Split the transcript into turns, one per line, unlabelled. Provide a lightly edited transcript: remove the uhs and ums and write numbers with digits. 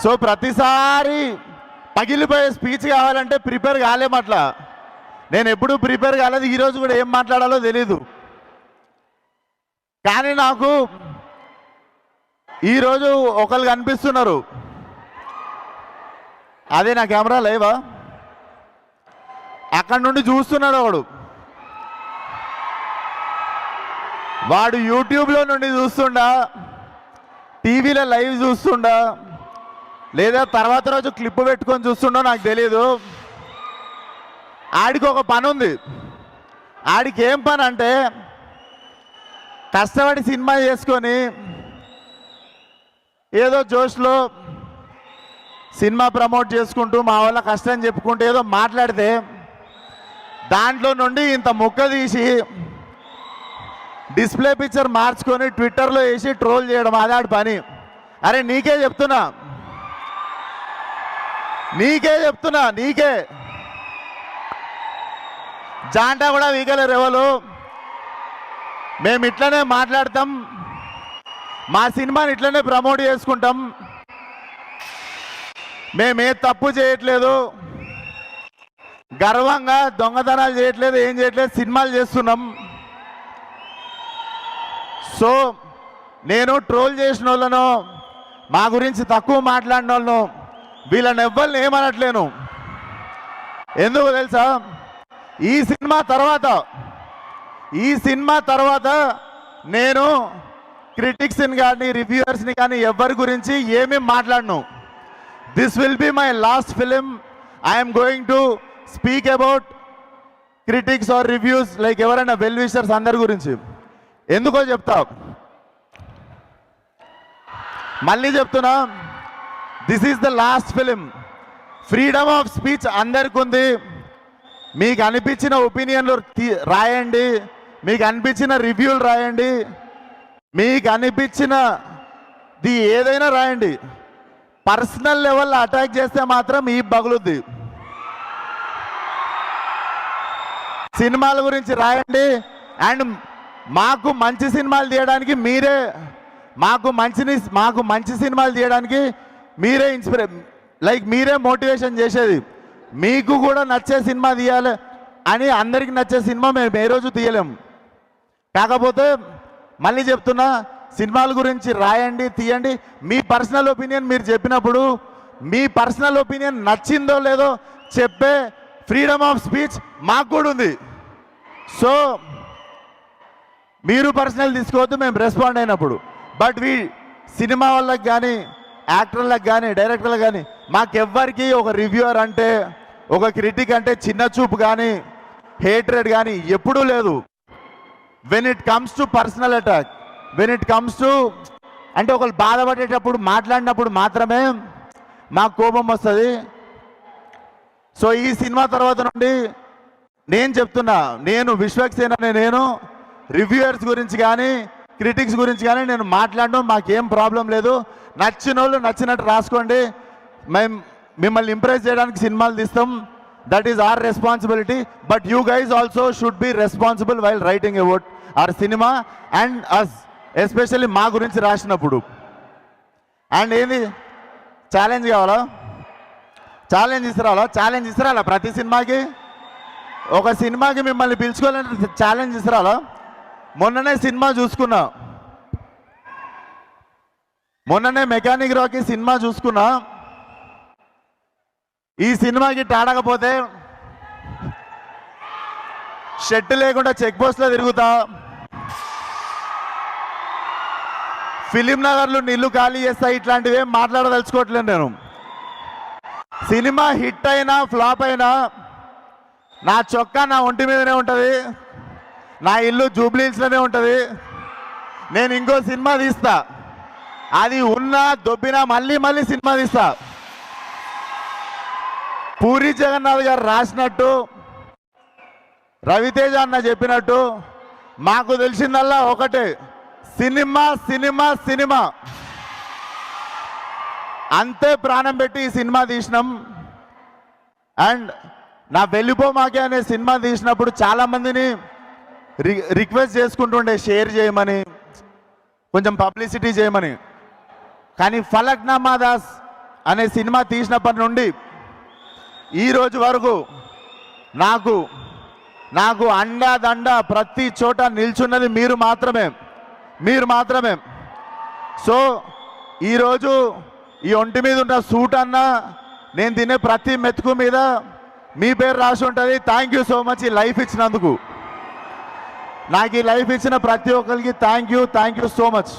So ప్రతిసారి పగిలిపోయే speech కావాలంటే prepare కాలేమట్లా. నేను ఎప్పుడూ ప్రిపేర్ కాలేదు, ఈరోజు కూడా ఏం మాట్లాడాలో తెలీదు. కానీ నాకు ఈరోజు ఒకళ్ళు కనిపిస్తున్నారు. అదే నా కెమెరా లేవా, అక్కడి నుండి చూస్తున్నాడు ఒకడు. వాడు యూట్యూబ్లో నుండి చూస్తుండా, టీవీలో లైవ్ చూస్తుండా, లేదా తర్వాత రోజు క్లిప్ పెట్టుకొని చూస్తుండో నాకు తెలియదు. ఆడికి ఒక పని ఉంది. ఆడికి ఏం పని అంటే కష్టపడి సినిమా చేసుకొని ఏదో జోష్లో సినిమా ప్రమోట్ చేసుకుంటూ మా వాళ్ళ కష్టం చెప్పుకుంటూ ఏదో మాట్లాడితే దాంట్లో నుండి ఇంత ముక్క తీసి డిస్ప్లే పిక్చర్ మార్చుకొని ట్విట్టర్లో వేసి ట్రోల్ చేయడం అదాడి పని. అరే నీకే చెప్తున్నా, నీకే జాంటా కూడా వీగలేరు ఎవరు. మేము ఇట్లనే మాట్లాడతాం, మా సినిమాని ఇట్లనే ప్రమోట్ చేసుకుంటాం. మేమే తప్పు చేయట్లేదు, గర్వంగా దొంగతనాలు చేయట్లేదు, ఏం చేయట్లేదు, సినిమాలు చేస్తున్నాం. సో నేను ట్రోల్ చేసిన వాళ్ళను, మా గురించి తక్కువ మాట్లాడిన వాళ్ళను, వీళ్ళని ఎవ్వరిని ఏమనట్లేను. ఎందుకు తెలుసా, ఈ సినిమా తర్వాత నేను క్రిటిక్స్ని కానీ రివ్యూవర్స్ని కానీ ఎవరి గురించి ఏమీ మాట్లాడను. This will be my last film. I'm going to speak about critics or reviews, like ఎవరైనా వెల్ విషర్స్ అందరి గురించి. ఎందుకో చెప్తా, మళ్ళీ చెప్తున్నా, this is the last film. Freedom of speech అందరికి ఉంది. మీకు అనిపించిన ఒపీనియన్లు రాయండి, మీకు అనిపించిన రివ్యూలు రాయండి, మీకు అనిపించినది ఏదైనా రాయండి. పర్సనల్ లెవెల్లో అటాక్ చేస్తే మాత్రం ఈ పగులుద్ది. సినిమాల గురించి రాయండి. అండ్ మాకు మంచి సినిమాలు తీయడానికి మీరే, మాకు మంచి సినిమాలు తీయడానికి మీరే లైక్ మీరే మోటివేషన్ చేసేది. మీకు కూడా నచ్చే సినిమా తీయాలి అని అందరికి నచ్చే సినిమా మేము ఏ రోజు తీయలేము. కాకపోతే మళ్ళీ చెప్తున్నా, సినిమాల గురించి రాయండి, తీయండి. మీ పర్సనల్ ఒపీనియన్ మీరు చెప్పినప్పుడు మీ పర్సనల్ ఒపీనియన్ నచ్చిందో లేదో చెప్పే ఫ్రీడమ్ ఆఫ్ స్పీచ్ మాకు కూడా ఉంది. సో మీరు పర్సనల్ తీసుకోవద్దు మేము రెస్పాండ్ అయినప్పుడు. బట్ సినిమా వాళ్ళకి కానీ యాక్టర్లకు కానీ డైరెక్టర్లకు కానీ మాకెవ్వరికి ఒక రివ్యూవర్ అంటే, ఒక క్రిటిక్ అంటే చిన్న చూపు కానీ హేట్రెడ్ కానీ ఎప్పుడూ లేదు. When it comes to personal attack, when it comes to అంటే ఒకళ్ళు బాధపడేటప్పుడు మాట్లాడినప్పుడు మాత్రమే మాకు కోపం వస్తుంది. సో ఈ సినిమా తర్వాత నుండి నేను చెప్తున్నా, నేను విశ్వక్సేన, నేను రివ్యూయర్స్ గురించి కానీ క్రిటిక్స్ గురించి కానీ నేను మాట్లాడడం మాకేం ప్రాబ్లం లేదు. నచ్చిన వాళ్ళు నచ్చినట్టు రాసుకోండి. మేము మిమ్మల్ని ఇంప్రెస్ చేయడానికి సినిమాలు తీస్తాం. That is our responsibility. But you guys also should be responsible while writing about our cinema and us, especially మా గురించి రాసినప్పుడు. అండ్ ఏంది ఛాలెంజ్ కావాలా, ఛాలెంజ్ ఇస్తారా ప్రతి సినిమాకి? ఒక సినిమాకి మిమ్మల్ని పిలుచుకోవాలంటే ఛాలెంజ్ ఇస్తారా? మొన్ననే సినిమా చూసుకున్నా, మొన్ననే మెకానిక్ రాకీ సినిమా చూసుకున్నా. ఈ సినిమాకి ఆడకపోతే షెట్ లేకుండా చెక్ పోస్ట్లో తిరుగుతా, ఫిలిం నగర్లు నీళ్లు ఖాళీ చేస్తా. ఇట్లాంటివి ఏం మాట్లాడదలుచుకోవట్లేదు నేను. సినిమా హిట్ అయినా ఫ్లాప్ అయినా నా చొక్కా నా ఒంటి మీదనే ఉంటుంది, నా ఇల్లు జూబ్లీహిల్స్లోనే ఉంటుంది. నేను ఇంకో సినిమా తీస్తా, అది ఉన్నా దొబ్బినా మళ్ళీ సినిమా తీస్తా. పూరి జగన్నాథ్ గారు రాసినట్టు, రవితేజ అన్న చెప్పినట్టు మాకు తెలిసిందల్లా ఒకటే, సినిమా సినిమా సినిమా. అంతే ప్రాణం పెట్టి ఈ సినిమా తీసినాం. అండ్ నా వెళ్ళిపోమాకే అనే సినిమా తీసినప్పుడు చాలామందిని రిక్వెస్ట్ చేసుకుంటుండే షేర్ చేయమని, కొంచెం పబ్లిసిటీ చేయమని. కానీ ఫలక్నామా దాస్ అనే సినిమా తీసినప్పటి నుండి ఈ రోజు వరకు నాకు అండాదండ ప్రతి చోట నిల్చున్నది మీరు మాత్రమే. సో ఈరోజు ఈ ఒంటి మీద ఉన్న సూట్ అన్న నేను తినే ప్రతి మెతుకు మీద మీ పేరు రాసి ఉంటుంది. థ్యాంక్ యూ సో మచ్ ఈ లైఫ్ ఇచ్చినందుకు. నాకు ఈ లైఫ్ ఇచ్చిన ప్రతి ఒక్కరికి థ్యాంక్ యూ సో మచ్.